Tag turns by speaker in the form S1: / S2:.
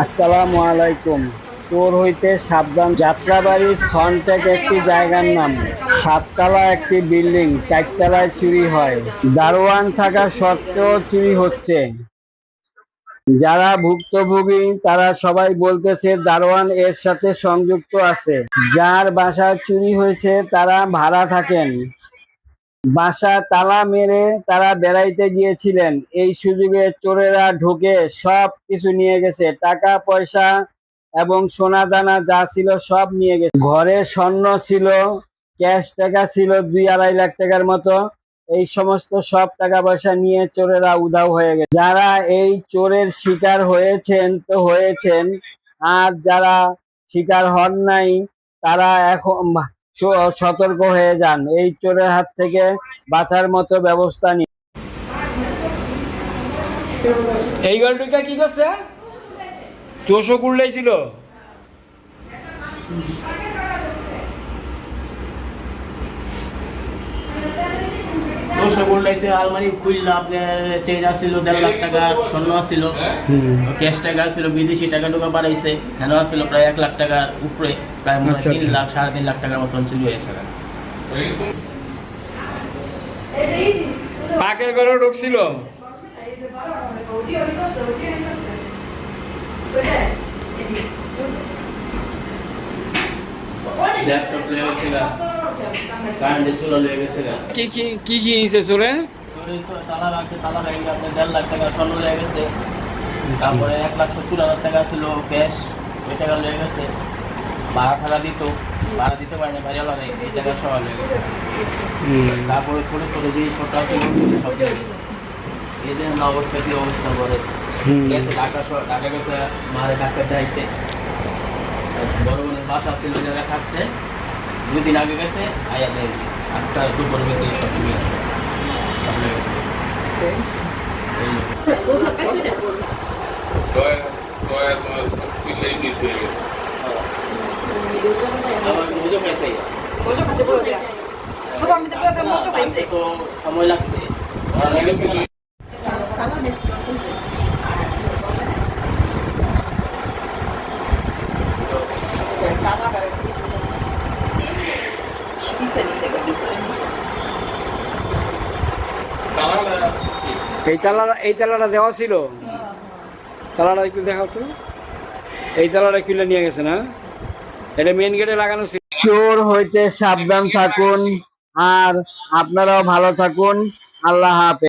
S1: আসসালামু আলাইকুম। চোর হইতে সাবধান। যাত্রাবাড়ি সনটেক একটি জায়গার নাম। সাততলা একটি বিল্ডিং, চারতলায় চুরি হয়। দারোয়ান থাকা সত্ত্বেও চুরি হচ্ছে। যারা ভুক্তভোগী তারা সবাই বলতেছে দারোয়ান এর সাথে সংযুক্ত আছে। যার বাসায় চুরি হয়েছে তারা ভাড়া থাকেন। বাসা তালা মেরে তারা বেড়াইতে গিয়েছিলেন। এই সুযোগে চোরেরা ঢুকে সব কিছু নিয়ে গেছে, টাকা পয়সা এবং সোনা দানা যা ছিল সব নিয়ে গেছে। ঘরে স্বর্ণ ছিল, ক্যাশ টাকা ছিল 2-2.5 লাখ টাকার মতো। এই সমস্ত সব টাকা পয়সা নিয়ে চোরেরা উধাও হয়ে গেছে। যারা এই চোরের শিকার হয়েছেন তো হয়েছেন, আর যারা শিকার হন নাই তারা এখন সতর্ক হয়ে যান, এই চোরের হাত থেকে বাঁচার মতো ব্যবস্থা নিন।
S2: এই গল্পটা কি করছে? তোষও কুড়লাইছিল। তোষও কুড়লাইছে, আলমারি খুললা, আপনার চেঞ্জ আসছিল 1.5 লাখ টাকা, স্বর্ণ আসছিল, ক্যাশ টাকা ছিল, বিদেশি টাকা টুকা বাড়াইছে, হেন আসছিল প্রায় 1 লাখ টাকার উপরে, প্রায় 3 লাখ 3.5 লাখ টাকার মতন চুরি হয়েছে। পাকের ঘরে ঢুকছিল। ল্যাপটপ লেগে গেছে, কারেন্টের চুলা লেগে গেছে। কি নিছে চোরে? তালা রাখছে, তালা ভেঙে আপনার 1.5 লাখ টাকা স্বর্ণ লেগে গেছে। তারপরে 1,70,000 টাকা ছিল ক্যাশ, ওই টাকা লেগে গেছে। ভাড়া দিতে পারেনি বাড়িওয়ালা, এই টাকা সব লেগে গেছে। তারপরে ছোট ছোট জিনিসপত্র আছে সব লেগে গেছে। এই যে অবস্থা কি অবস্থা করে গেছে, ঢাকা গেছে মারে ডাক্তার দেখাইতে। বড় বোনের বাসা ছিল, জায়গায় থাকছে, 2 দিন আগে গেছে, আয়া দেয় আজকাল দুপুর বেঁধে সব চলে গেছে, সব লেগে গেছে। সময় লাগছে।
S1: এই তালাটা দেওয়া ছিল, তালাটা একটু দেখাও তো। এই তালাটা খুলে নিয়ে গেছে না? এটা মেইন গেটে লাগানো ছিল। চোর হইতে সাবধান থাকুন, আর আপনারাও ভালো থাকুন। আল্লাহ হাফেজ।